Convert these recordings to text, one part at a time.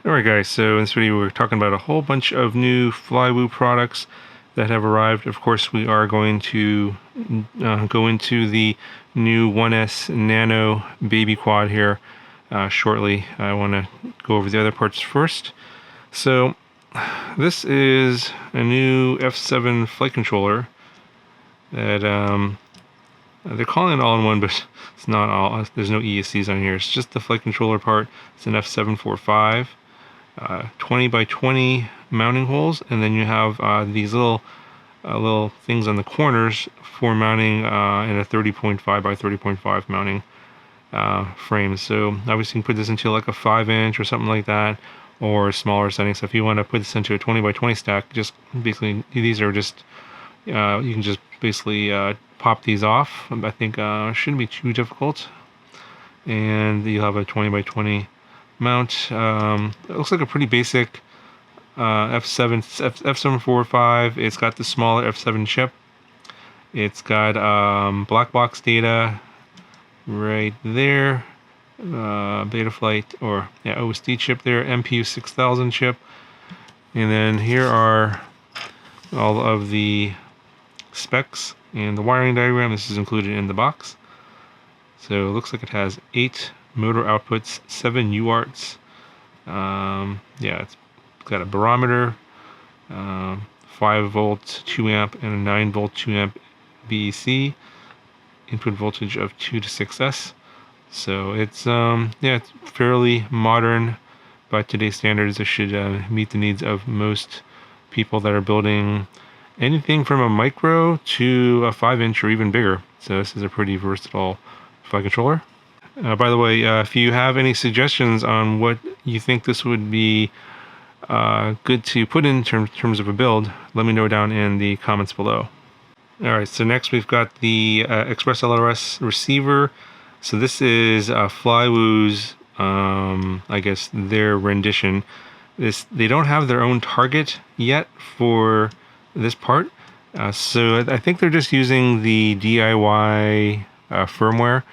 Alright guys, so in this video we're talking about a whole bunch of new Flywoo products that have arrived. Of course we are going to go into the new 1S Nano baby quad here shortly. I want to go over the other parts first. So this is a new F7 flight controller that they're calling it all-in-one, but it's not all. There's no ESCs on here. It's just the flight controller part. It's an F745. 20 by 20 mounting holes, and then you have these little things on the corners for mounting in a 30.5 by 30.5 mounting frame. So obviously you can put this into like a 5-inch or something like that, or smaller setting. So if you want to put this into a 20 by 20 stack, just basically these are just you can just basically pop these off. I think shouldn't be too difficult, and you'll have a 20 by 20 mount. It looks like a pretty basic F745. It's got the smaller F7 chip. It's got black box data right there, Betaflight or OSD chip there, MPU 6000 chip, and then here are all of the specs and the wiring diagram. This is included in the box. So it looks like it has 8 motor outputs, 7 UARTs. It's got a barometer, 5 volt 2 amp and a 9 volt 2 amp BEC, input voltage of 2 to 6S. So it's it's fairly modern by today's standards. It should meet the needs of most people that are building anything from a micro to a 5-inch or even bigger. So this is a pretty versatile flight controller. By the way, if you have any suggestions on what you think this would be good to put in terms of a build, let me know down in the comments below. Alright, so next we've got the Express eLRS receiver. So this is Flywoo's, I guess, their rendition. They don't have their own target yet for this part. So I think they're just using the DIY firmware.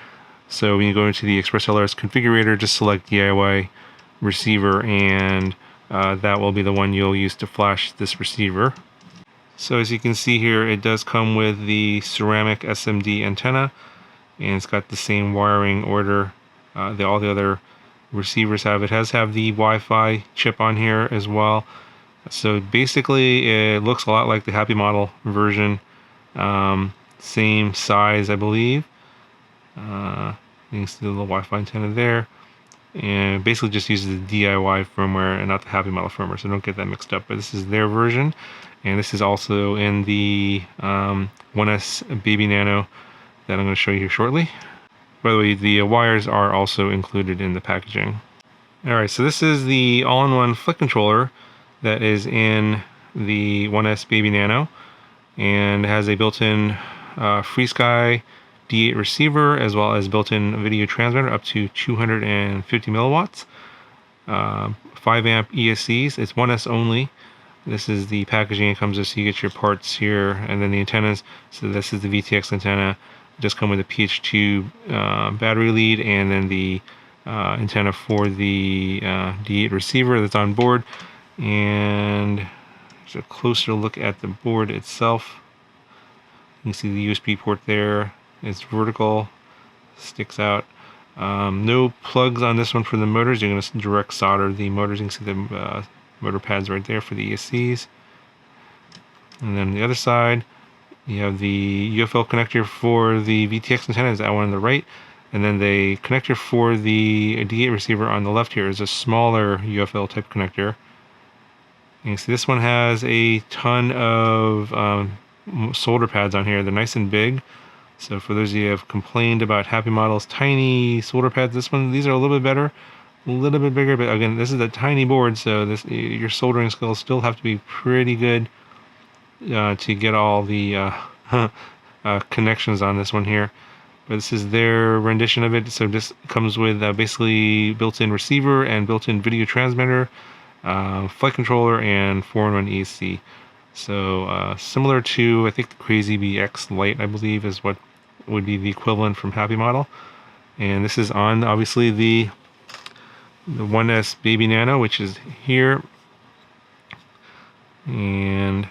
So when you go into the Express eLRS configurator, just select DIY receiver, and that will be the one you'll use to flash this receiver. So as you can see here, it does come with the ceramic SMD antenna, and it's got the same wiring order all the other receivers have. It has the Wi-Fi chip on here as well. So basically it looks a lot like the Happy Model version, same size I believe. You can see the little Wi-Fi antenna there, and basically just uses the DIY firmware and not the Happy Model firmware, so don't get that mixed up. But this is their version, and this is also in the 1S Baby Nano that I'm going to show you here shortly. By the way, the wires are also included in the packaging. Alright, so this is the all-in-one flight controller that is in the 1S Baby Nano, and has a built-in FreeSky D8 receiver, as well as built-in video transmitter up to 250 milliwatts, 5 amp ESCs. It's 1S only. This is the packaging it comes with, so you get your parts here, and then the antennas. So this is the VTX antenna. It does come with a PH2 battery lead, and then the antenna for the D8 receiver that's on board. And there's a closer look at the board itself. You can see the USB port there. It's vertical, sticks out. No plugs on this one for the motors. You're going to direct solder the motors. You can see the motor pads right there for the ESCs. And then the other side, you have the UFL connector for the VTX antenna, is that one on the right. And then the connector for the D8 receiver on the left here is a smaller UFL type connector. And you see this one has a ton of solder pads on here. They're nice and big. So for those of you who have complained about Happy Model's tiny solder pads, these are a little bit better, a little bit bigger, but again, this is a tiny board, so your soldering skills still have to be pretty good to get all the connections on this one here. But this is their rendition of it. So this comes with basically built-in receiver and built-in video transmitter, flight controller, and 4-in-1 ESC. So similar to, I think, the Crazy BX Lite, I believe, is what would be the equivalent from Happy Model. And this is on, obviously, the the 1S Baby Nano, which is here, and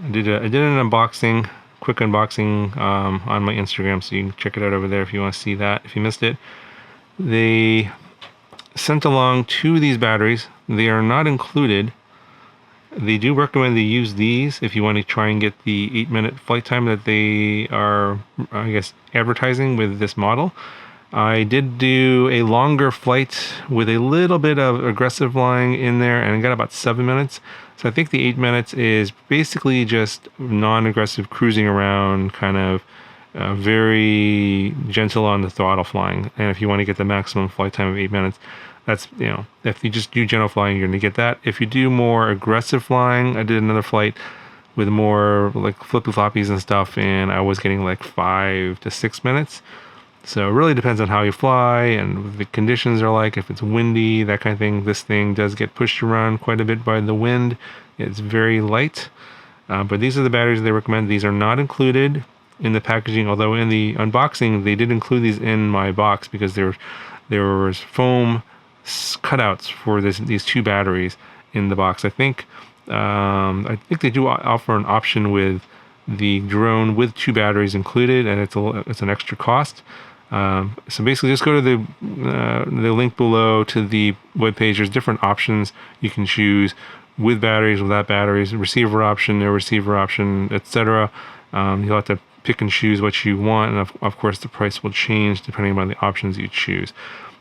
I did an unboxing, quick unboxing on my Instagram, so you can check it out over there if you want to see that, if you missed it. They sent along 2 of these batteries. They are not included. They do recommend they use these if you want to try and get the 8-minute flight time that they are, I guess, advertising with this model. I did do a longer flight with a little bit of aggressive flying in there, and I got about 7 minutes. So I think the 8 minutes is basically just non-aggressive cruising around, kind of very gentle on the throttle flying. And if you want to get the maximum flight time of 8 minutes, that's, if you just do gentle flying, you're going to get that. If you do more aggressive flying, I did another flight with more like flippy floppies and stuff, and I was getting like 5 to 6 minutes. So it really depends on how you fly and what the conditions are like. If it's windy, that kind of thing, this thing does get pushed around quite a bit by the wind. It's very light. But these are the batteries they recommend. These are not included in the packaging, although in the unboxing, they did include these in my box because there was foam cutouts for these 2 batteries in the box. I think they do offer an option with the drone with 2 batteries included, and it's an extra cost. So basically, just go to the link below to the webpage. There's different options you can choose with batteries, without batteries, receiver option, no receiver option, etc. You'll have to pick and choose what you want, and of course, the price will change depending on the options you choose.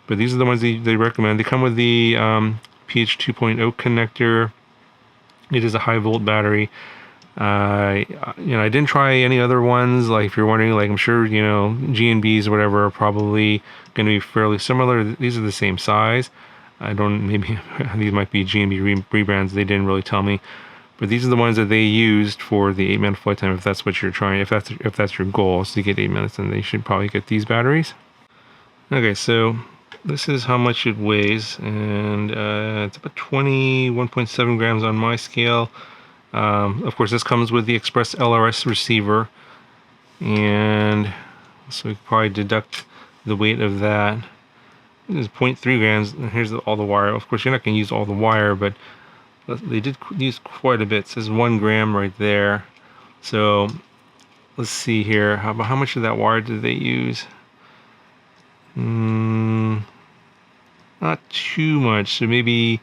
But these are the ones they recommend. They come with the PH 2.0 connector. It is a high volt battery. I didn't try any other ones. Like if you're wondering, like I'm sure G&Bs or whatever are probably going to be fairly similar. These are the same size. Maybe these might be G&B rebrands. They didn't really tell me, but these are the ones that they used for the 8-minute flight time. If that's what you're trying, if that's your goal, is to get 8 minutes, then they should probably get these batteries. Okay, so this is how much it weighs, and it's about 21.7 grams on my scale. Of course, this comes with the Express eLRS receiver, and so we can probably deduct the weight of that. This is 0.3 grams, and here's all the wire. Of course, you're not going to use all the wire, but they did use quite a bit. It says 1 gram right there. So let's see here. How much of that wire did they use? Not too much. So maybe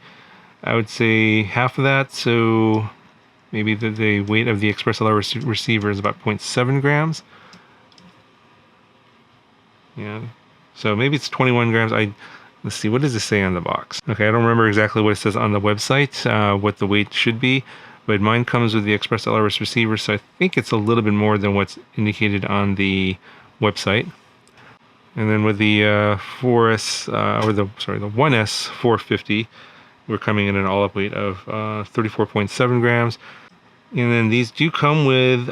I would say half of that. So maybe the weight of the Express eLRS receiver is about 0.7 grams. Yeah. So maybe it's 21 grams. Let's see, what does it say on the box? Okay, I don't remember exactly what it says on the website, what the weight should be, but mine comes with the Express eLRS receiver, so I think it's a little bit more than what's indicated on the website. And then with the 4S, the 1S 450, we're coming in an all-up weight of 34.7 grams. And then these do come with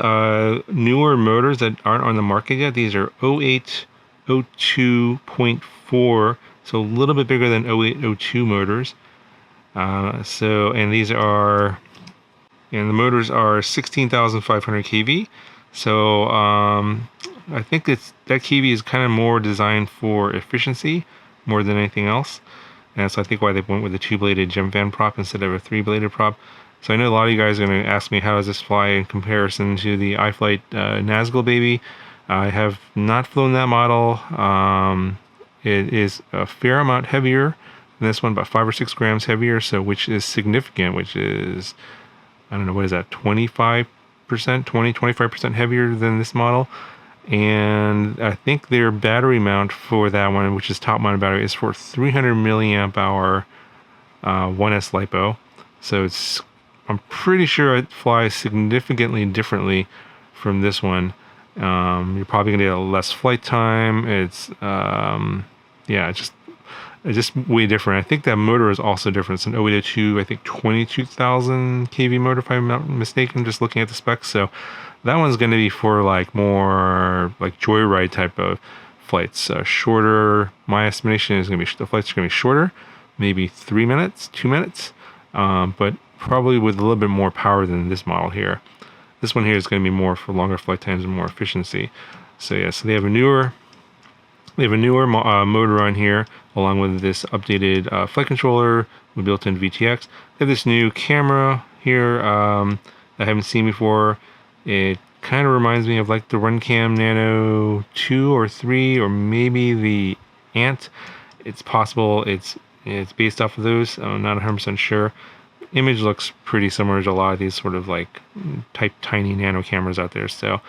newer motors that aren't on the market yet. These are 0802.4, so a little bit bigger than 0802 motors. And the motors are 16,500 kV. So I think that kV is kind of more designed for efficiency more than anything else. And so I think why they went with a 2-bladed gem fan prop instead of a 3-bladed prop. So I know a lot of you guys are going to ask me, how does this fly in comparison to the iFlight Nazgul Baby? I have not flown that model. It is a fair amount heavier than this one, about 5 or 6 grams heavier, so which is significant, which is, I don't know, what is that, 25% heavier than this model. And I think their battery mount for that one, which is top mounted battery, is for 300 milliamp hour 1S Lipo. So I'm pretty sure it flies significantly differently from this one. You're probably gonna get a less flight time. It's just way different. I think that motor is also different. It's an 0802, I think 22,000 kV motor, if I'm not mistaken, just looking at the specs. So that one's going to be for like more like joyride type of flights. Shorter, my estimation is going to be, the flights are going to be shorter, maybe 3 minutes, 2 minutes, but probably with a little bit more power than this model here. This one here is going to be more for longer flight times and more efficiency. So yeah, so they have a newer motor on here, along with this updated flight controller with built-in VTX. They have this new camera here I haven't seen before. It kind of reminds me of like the Runcam Nano 2 or 3, or maybe the Ant. It's possible it's based off of those. I'm not 100% sure. Image looks pretty similar to a lot of these sort of like tiny nano cameras out there, so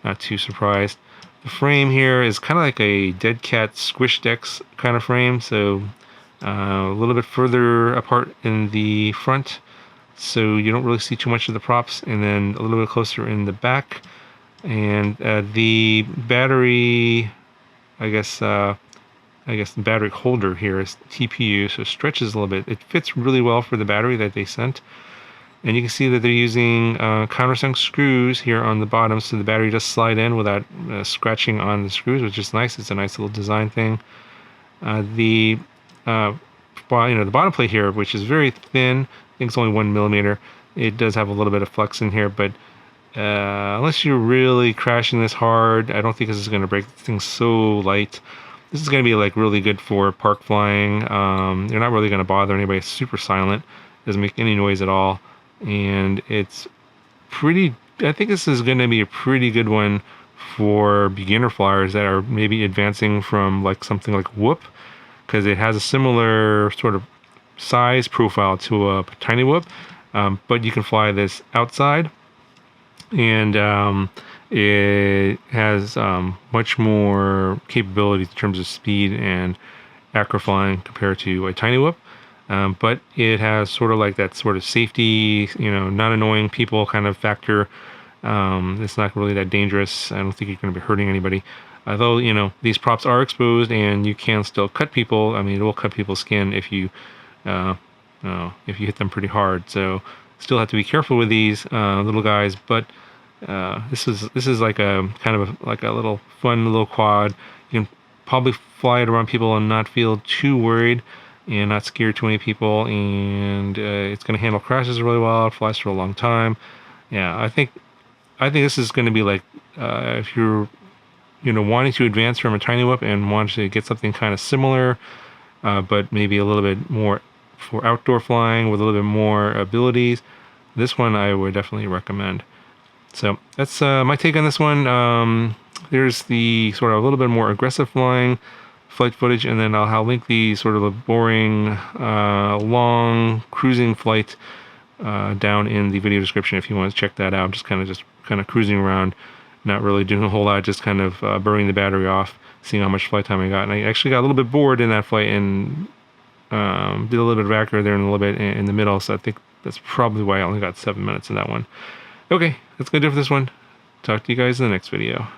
not too surprised. The frame here is kind of like a Dead Cat Squish Decks kind of frame, so a little bit further apart in the front, so you don't really see too much of the props, and then a little bit closer in the back. And the battery, I guess the battery holder here is TPU, so it stretches a little bit. It fits really well for the battery that they sent. And you can see that they're using countersunk screws here on the bottom, so the battery just slide in without scratching on the screws, which is nice. It's a nice little design thing. The bottom plate here, which is very thin, I think it's only 1 millimeter. It does have a little bit of flex in here, but unless you're really crashing this hard, I don't think this is going to break. This thing's so light. This is going to be like really good for park flying. You're not really going to bother anybody. It's super silent. Doesn't make any noise at all. And it's pretty, I think this is going to be a pretty good one for beginner flyers that are maybe advancing from like something like Whoop, because it has a similar sort of size profile to a tiny Whoop, but you can fly this outside, and it has much more capabilities in terms of speed and acro flying compared to a tiny Whoop. But it has sort of like that sort of safety, not annoying people kind of factor. It's not really that dangerous. I don't think you're going to be hurting anybody. Although, these props are exposed and you can still cut people. I mean, it will cut people's skin if you hit them pretty hard. So still have to be careful with these little guys. But this is like a kind of like a little fun little quad. You can probably fly it around people and not feel too worried and not scare too many people, and it's going to handle crashes really well. It flies for a long time. Yeah, I think this is going to be like if you're wanting to advance from a tiny Whoop and want to get something kind of similar, but maybe a little bit more for outdoor flying with a little bit more abilities, this one I would definitely recommend. So that's my take on this one. There's the sort of a little bit more aggressive flying flight footage, and then I'll link the sort of a boring long cruising flight down in the video description if you want to check that out. Just kind of cruising around, not really doing a whole lot, just kind of burning the battery off, seeing how much flight time I got. And I actually got a little bit bored in that flight and did a little bit of acro there and a little bit in the middle, so I think that's probably why I only got 7 minutes in that one. Okay, that's gonna do it for this one. Talk to you guys in the next video.